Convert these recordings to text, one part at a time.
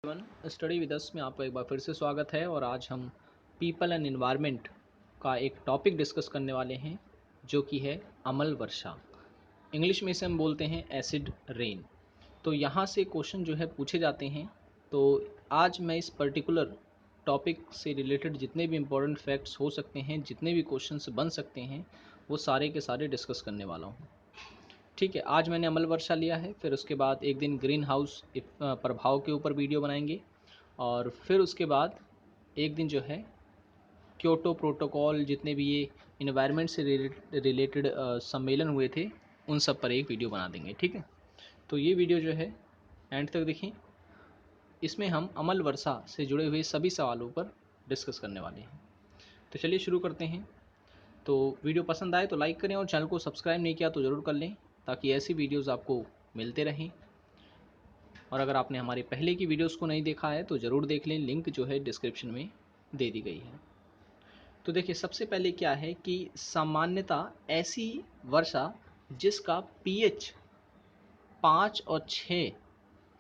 Study with us में आपका एक बार फिर से स्वागत है और आज हम पीपल एंड एनवायरनमेंट का एक टॉपिक डिस्कस करने वाले हैं जो कि है अमल वर्षा। इंग्लिश में इसे हम बोलते हैं एसिड रेन। तो यहाँ से क्वेश्चन जो है पूछे जाते हैं। तो आज मैं इस पर्टिकुलर टॉपिक से रिलेटेड जितने भी इम्पोर्टेंट फैक्ट्स हो सकते हैं, जितने भी क्वेश्चंस बन सकते हैं, वो सारे के सारे डिस्कस करने वाला हूँ। ठीक है, आज मैंने अमल वर्षा लिया है, फिर उसके बाद एक दिन ग्रीन हाउस प्रभाव के ऊपर वीडियो बनाएंगे और फिर उसके बाद एक दिन जो है क्योटो प्रोटोकॉल, जितने भी ये इन्वायरमेंट से रिलेटेड सम्मेलन हुए थे, उन सब पर एक वीडियो बना देंगे। ठीक है, तो ये वीडियो जो है एंड तक देखें। इसमें हम अमल वर्षा से जुड़े हुए सभी सवालों पर डिस्कस करने वाले हैं। तो चलिए शुरू करते हैं। तो वीडियो पसंद आए तो लाइक करें और चैनल को सब्सक्राइब नहीं किया तो ज़रूर कर लें, ताकि ऐसी वीडियोज़ आपको मिलते रहें। और अगर आपने हमारे पहले की वीडियोस को नहीं देखा है तो ज़रूर देख लें, लिंक जो है डिस्क्रिप्शन में दे दी गई है। तो देखिए, सबसे पहले क्या है कि सामान्यतः ऐसी वर्षा जिसका पीएच 5 और 6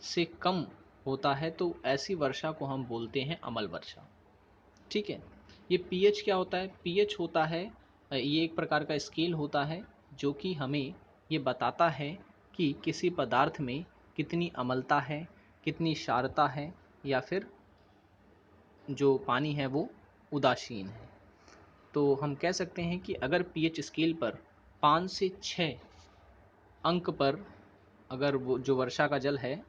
से कम होता है, तो ऐसी वर्षा को हम बोलते हैं अमल वर्षा। ठीक है, ये पीएच क्या होता है? पीएच होता है, ये एक प्रकार का स्केल होता है जो कि हमें ये बताता है कि किसी पदार्थ में कितनी अम्लता है, कितनी क्षारता है, या फिर जो पानी है वो उदासीन है। तो हम कह सकते हैं कि अगर पीएच स्केल पर 5 से 6 अंक पर अगर वो जो वर्षा का जल है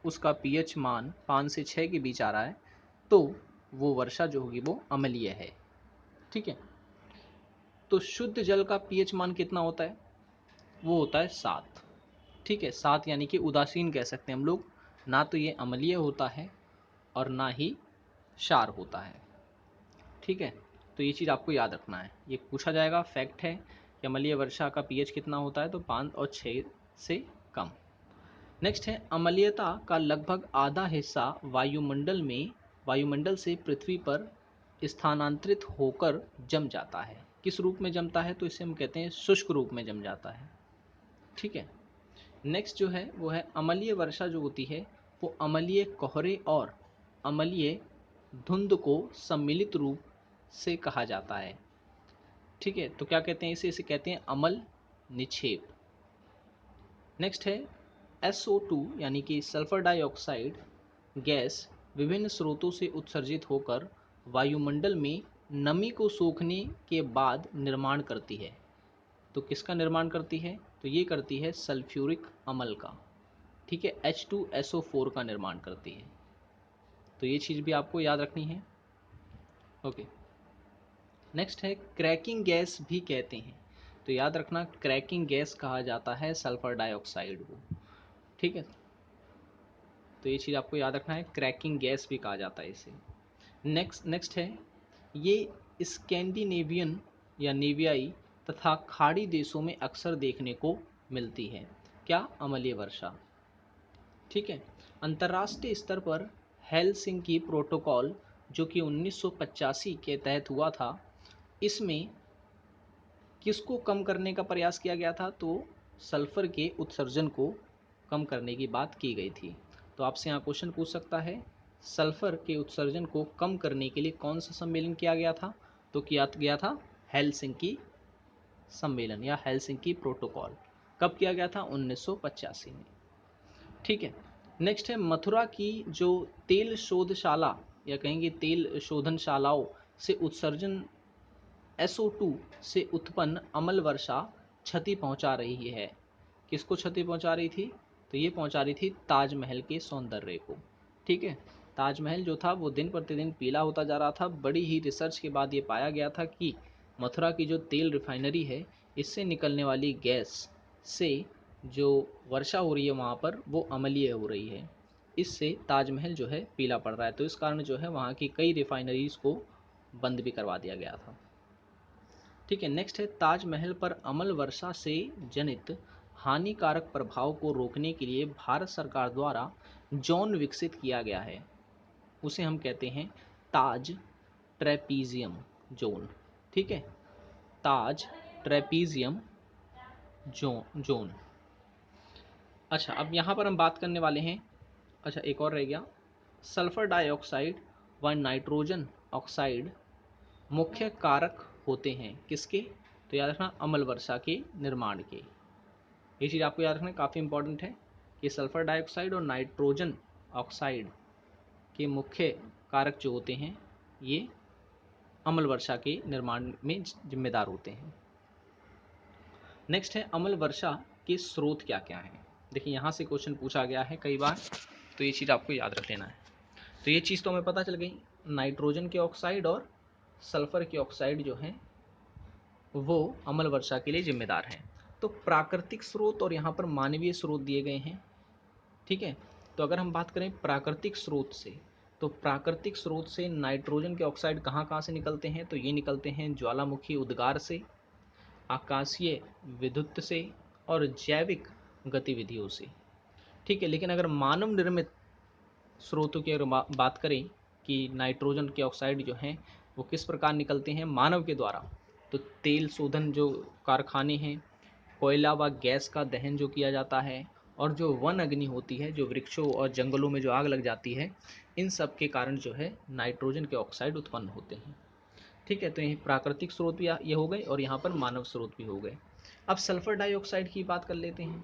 उसका पीएच मान 5 से 6 के बीच आ रहा है, तो वो वर्षा जो होगी वो अम्लीय है। ठीक है, तो शुद्ध जल का पीएच मान कितना होता है? वो होता है 7। ठीक है, 7 यानी कि उदासीन कह सकते हैं हम लोग। ना तो ये अम्लीय होता है और ना ही क्षार होता है। ठीक है, तो ये चीज़ आपको याद रखना है, ये पूछा जाएगा, फैक्ट है कि अम्लीय वर्षा का पीएच कितना होता है, तो 5 और 6 से कम। नेक्स्ट है, अम्लीयता का लगभग आधा हिस्सा वायुमंडल से पृथ्वी पर स्थानांतरित होकर जम जाता है। किस रूप में जमता है? तो इसे हम कहते हैं शुष्क रूप में जम जाता है। ठीक है, नेक्स्ट जो है वो है अम्लीय वर्षा जो होती है वो अम्लीय कोहरे और अम्लीय धुंध को सम्मिलित रूप से कहा जाता है। ठीक है, तो क्या कहते हैं इसे कहते हैं अम्ल निक्षेप। नेक्स्ट है SO2 यानी कि सल्फर डाइऑक्साइड गैस विभिन्न स्रोतों से उत्सर्जित होकर वायुमंडल में नमी को सोखने के बाद निर्माण करती है। तो किसका निर्माण करती है? तो ये करती है सल्फ्यूरिक अम्ल का। ठीक है, H2SO4 का निर्माण करती है। तो ये चीज़ भी आपको याद रखनी है। ओके, नेक्स्ट है क्रैकिंग गैस भी कहते हैं। तो याद रखना, क्रैकिंग गैस कहा जाता है सल्फर डाइऑक्साइड को। ठीक है, तो ये चीज़ आपको याद रखना है, क्रैकिंग गैस भी कहा जाता है इसे। नेक्स्ट है, ये स्कैंडिनेवियन या नेवियाई तथा खाड़ी देशों में अक्सर देखने को मिलती है। क्या? अम्लीय वर्षा। ठीक है, अंतर्राष्ट्रीय स्तर पर हेलसिंकी प्रोटोकॉल जो कि 1985 के तहत हुआ था, इसमें किसको कम करने का प्रयास किया गया था? तो सल्फर के उत्सर्जन को कम करने की बात की गई थी। तो आपसे यहाँ क्वेश्चन पूछ सकता है, सल्फर के उत्सर्जन को कम करने के लिए कौन सा सम्मेलन किया गया था? तो किया गया था हेलसिंकी सम्मेलन या हेलसिंकी प्रोटोकॉल। कब किया गया था? 1985 में। ठीक है, नेक्स्ट है मथुरा की जो तेल शोधशाला या कहेंगे तेल शोधनशालाओं से उत्सर्जन SO2 से उत्पन्न अम्ल वर्षा क्षति पहुंचा रही है। किसको क्षति पहुंचा रही थी? तो ये पहुंचा रही थी ताजमहल के सौंदर्य को। ठीक है, ताजमहल जो था वो दिन प्रतिदिन पीला होता जा रहा था। बड़ी ही रिसर्च के बाद ये पाया गया था कि मथुरा की जो तेल रिफाइनरी है, इससे निकलने वाली गैस से जो वर्षा हो रही है वहाँ पर, वो अम्लीय हो रही है। इससे ताजमहल जो है पीला पड़ रहा है। तो इस कारण जो है वहाँ की कई रिफाइनरीज को बंद भी करवा दिया गया था। ठीक है, नेक्स्ट है ताजमहल पर अमल वर्षा से जनित हानिकारक प्रभाव को रोकने के लिए भारत सरकार द्वारा जोन विकसित किया गया है। उसे हम कहते हैं ताज ट्रेपीजियम जोन। ठीक है, ताज ट्रेपीजियम जोन। अच्छा, अब यहाँ पर हम बात करने वाले हैं, अच्छा एक और रह गया, सल्फर डाइऑक्साइड व नाइट्रोजन ऑक्साइड मुख्य कारक होते हैं किसके? तो याद रखना अम्ल वर्षा के निर्माण के। ये चीज़ आपको याद रखना काफ़ी इंपॉर्टेंट है कि सल्फर डाइऑक्साइड और नाइट्रोजन ऑक्साइड के मुख्य कारक जो होते हैं ये अम्ल वर्षा के निर्माण में जिम्मेदार होते हैं। नेक्स्ट है अम्ल वर्षा के स्रोत क्या क्या हैं। देखिए यहाँ से क्वेश्चन पूछा गया है कई बार, तो ये चीज़ आपको याद रख लेना है। तो ये चीज़ तो हमें पता चल गई, नाइट्रोजन के ऑक्साइड और सल्फर के ऑक्साइड जो हैं वो अम्ल वर्षा के लिए जिम्मेदार हैं। तो प्राकृतिक स्रोत और यहाँ पर मानवीय स्रोत दिए गए हैं, ठीक है। तो अगर हम बात करें प्राकृतिक स्रोत से, तो प्राकृतिक स्रोत से नाइट्रोजन के ऑक्साइड कहाँ कहाँ से निकलते हैं? तो ये निकलते हैं ज्वालामुखी उद्गार से, आकाशीय विद्युत से और जैविक गतिविधियों से, ठीक है। लेकिन अगर मानव निर्मित स्रोतों की अगर बात करें कि नाइट्रोजन के ऑक्साइड जो हैं वो किस प्रकार निकलते हैं मानव के द्वारा, तो तेल शोधन जो कारखाने हैं, कोयला व गैस का दहन जो किया जाता है, और जो वन अग्नि होती है, जो वृक्षों और जंगलों में जो आग लग जाती है, इन सब के कारण जो है नाइट्रोजन के ऑक्साइड उत्पन्न होते हैं, ठीक है। तो ये प्राकृतिक स्रोत भी ये हो गए और यहाँ पर मानव स्रोत भी हो गए। अब सल्फर डाइऑक्साइड की बात कर लेते हैं।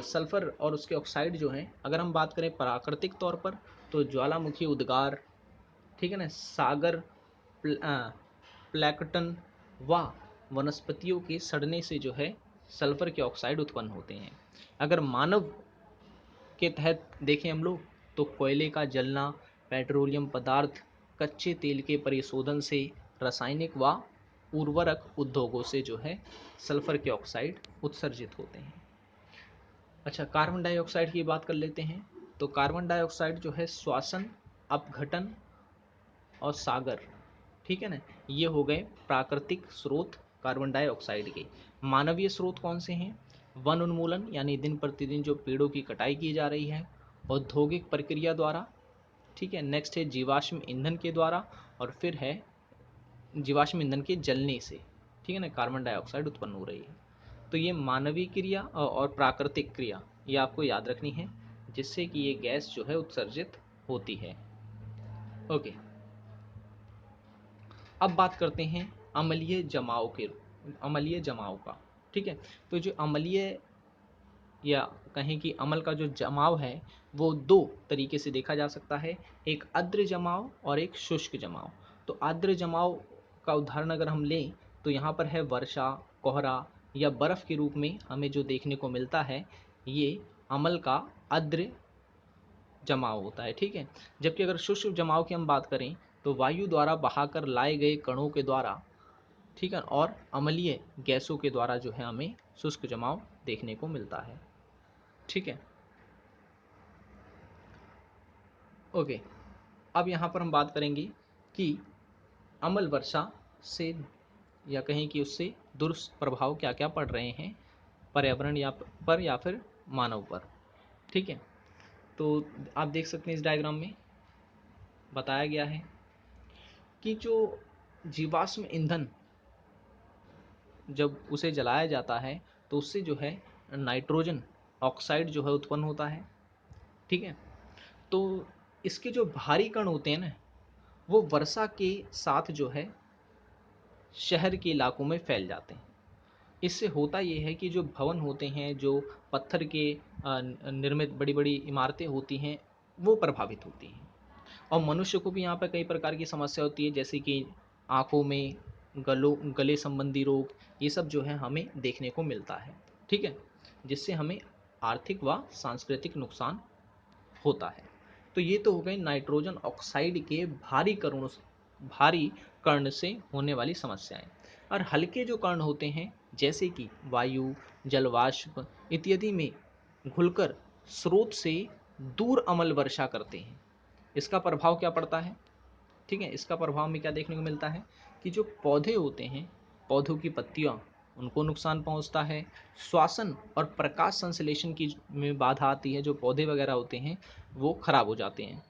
सल्फर और उसके ऑक्साइड जो हैं, अगर हम बात करें प्राकृतिक तौर पर, तो ज्वालामुखी उद्गार, ठीक है ना, सागर प्लैंकटन व वनस्पतियों के सड़ने से जो है सल्फर के ऑक्साइड उत्पन्न होते हैं। अगर मानव के तहत देखें हम लोग, तो कोयले का जलना, पेट्रोलियम पदार्थ, कच्चे तेल के परिशोधन से, रासायनिक व उर्वरक उद्योगों से जो है सल्फर के ऑक्साइड उत्सर्जित होते हैं। अच्छा, कार्बन डाइऑक्साइड की बात कर लेते हैं। तो कार्बन डाइऑक्साइड जो है श्वसन, अपघटन और सागर, ठीक है ना, ये हो गए प्राकृतिक स्रोत कार्बन डाइऑक्साइड के। मानवीय स्रोत कौन से हैं? वन उन्मूलन, यानी दिन प्रतिदिन जो पेड़ों की कटाई की जा रही है, औद्योगिक प्रक्रिया द्वारा, ठीक है। नेक्स्ट है जीवाश्म ईंधन के द्वारा, और फिर है जीवाश्म ईंधन के जलने से, ठीक है ना, कार्बन डाइऑक्साइड उत्पन्न हो रही है। तो ये मानवीय क्रिया और प्राकृतिक क्रिया ये आपको याद रखनी है, जिससे कि ये गैस जो है उत्सर्जित होती है। ओके, अब बात करते हैं अम्लीय जमाव का, ठीक है। तो जो अम्लीय या कहें कि अम्ल का जो जमाव है वो दो तरीके से देखा जा सकता है, एक आर्द्र जमाव और एक शुष्क जमाव। तो आर्द्र जमाव का उदाहरण अगर हम लें तो यहाँ पर है वर्षा, कोहरा या बर्फ़ के रूप में हमें जो देखने को मिलता है, ये अम्ल का आर्द्र जमाव होता है, ठीक है। जबकि अगर शुष्क जमाव की हम बात करें तो वायु द्वारा बहाकर लाए गए कणों के द्वारा, ठीक है, और अम्लीय गैसों के द्वारा जो है हमें शुष्क जमाव देखने को मिलता है, ठीक है। ओके, अब यहाँ पर हम बात करेंगे कि अम्ल वर्षा से या कहें कि उससे दुष्प्रभाव क्या क्या पड़ रहे हैं पर्यावरण या फिर मानव पर, ठीक है। तो आप देख सकते हैं इस डायग्राम में बताया गया है कि जो जीवाश्म ईंधन जब उसे जलाया जाता है तो उससे जो है नाइट्रोजन ऑक्साइड जो है उत्पन्न होता है, ठीक है। तो इसके जो भारी कण होते हैं ना, वो वर्षा के साथ जो है शहर के इलाकों में फैल जाते हैं। इससे होता ये है कि जो भवन होते हैं, जो पत्थर के निर्मित बड़ी बड़ी इमारतें होती हैं, वो प्रभावित होती हैं। और मनुष्य को भी यहाँ पर कई प्रकार की समस्या होती है, जैसे कि आँखों में गले संबंधी रोग, ये सब जो है हमें देखने को मिलता है, ठीक है, जिससे हमें आर्थिक व सांस्कृतिक नुकसान होता है। तो ये तो हो गए नाइट्रोजन ऑक्साइड के भारी कण से होने वाली समस्याएं। और हल्के जो कण होते हैं, जैसे कि वायु, जलवाष्प इत्यादि में घुलकर स्रोत से दूर अम्ल वर्षा करते हैं, इसका प्रभाव क्या पड़ता है, ठीक है। इसका प्रभाव में क्या देखने को मिलता है कि जो पौधे होते हैं, पौधों की पत्तियां, उनको नुकसान पहुंचता है। श्वसन और प्रकाश संश्लेषण की में बाधा आती है, जो पौधे वगैरह होते हैं वो खराब हो जाते हैं,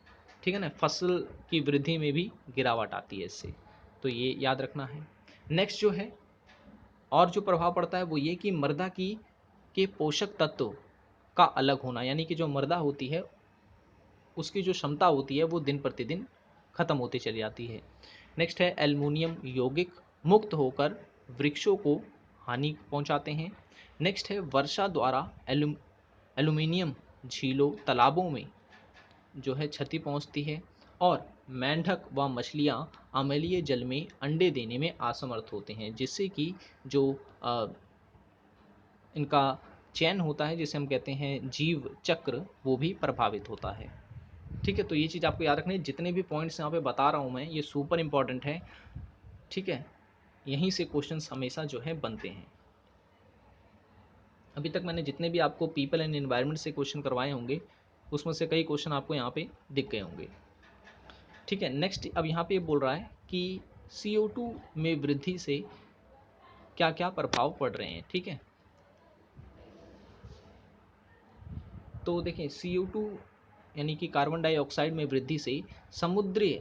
ठीक है ना। फसल की वृद्धि में भी गिरावट आती है इससे, तो ये याद रखना है। नेक्स्ट जो है और जो प्रभाव पड़ता है वो ये कि मृदा के पोषक तत्व का अलग होना, यानी कि जो मृदा होती है उसकी जो क्षमता होती है वो दिन प्रतिदिन खत्म होती चली जाती है। नेक्स्ट है एल्युमिनियम यौगिक मुक्त होकर वृक्षों को हानि पहुंचाते हैं। नेक्स्ट है वर्षा द्वारा एल्युमिनियम झीलों तालाबों में जो है क्षति पहुंचती है और मेंढक व मछलियां अम्लीय जल में अंडे देने में असमर्थ होते हैं, जिससे कि जो इनका चयन होता है जिसे हम कहते हैं जीव चक्र, वो भी प्रभावित होता है। ठीक है, तो ये चीज़ आपको याद रखनी है। जितने भी पॉइंट्स यहाँ पे बता रहा हूँ मैं, ये सुपर इंपॉर्टेंट है। ठीक है, यहीं से क्वेश्चंस हमेशा जो है बनते हैं। अभी तक मैंने जितने भी आपको पीपल एंड एनवायरनमेंट से क्वेश्चन करवाए होंगे, उसमें से कई क्वेश्चन आपको यहाँ पे दिख गए होंगे। ठीक है, नेक्स्ट अब यहाँ पे बोल रहा है कि CO2 में वृद्धि से क्या क्या प्रभाव पड़ रहे हैं। ठीक है, तो देखिए CO2 यानी कि कार्बन डाइऑक्साइड में वृद्धि से समुद्री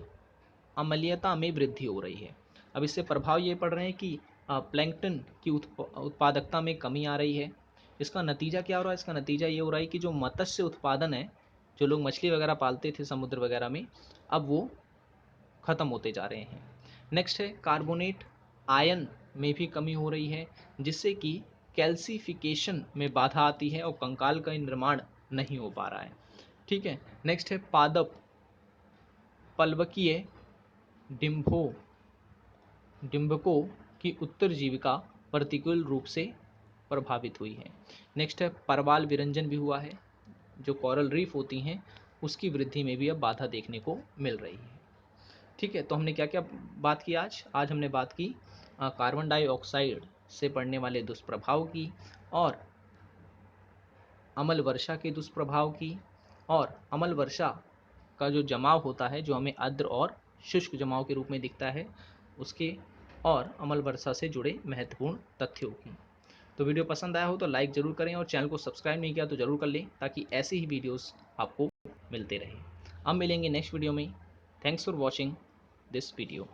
अम्लीयता में वृद्धि हो रही है। अब इससे प्रभाव ये पड़ रहे हैं कि प्लैंकटन की उत्पादकता में कमी आ रही है। इसका नतीजा क्या हो रहा है? इसका नतीजा ये हो रहा है कि जो मत्स्य उत्पादन है, जो लोग मछली वगैरह पालते थे समुद्र वगैरह में, अब वो ख़त्म होते जा रहे हैं। नेक्स्ट है कार्बोनेट आयन में भी कमी हो रही है, जिससे कि कैल्सिफिकेशन में बाधा आती है और कंकाल का निर्माण नहीं हो पा रहा है। ठीक है, नेक्स्ट है पादप पल्वकीय डिंभकों की उत्तरजीविका प्रतिकूल रूप से प्रभावित हुई है। नेक्स्ट है परवाल विरंजन भी हुआ है, जो कोरल रीफ होती हैं उसकी वृद्धि में भी अब बाधा देखने को मिल रही है। ठीक है, तो हमने क्या क्या बात की आज? आज हमने बात की कार्बन डाइऑक्साइड से पड़ने वाले दुष्प्रभाव की, और अम्ल वर्षा के दुष्प्रभाव की, और अम्ल वर्षा का जो जमाव होता है, जो हमें आर्द्र और शुष्क जमाव के रूप में दिखता है, उसके, और अम्ल वर्षा से जुड़े महत्वपूर्ण तथ्यों की। तो वीडियो पसंद आया हो तो लाइक ज़रूर करें, और चैनल को सब्सक्राइब नहीं किया तो ज़रूर कर लें, ताकि ऐसे ही वीडियोस आपको मिलते रहें। अब मिलेंगे नेक्स्ट वीडियो में। Thanks for watching this video.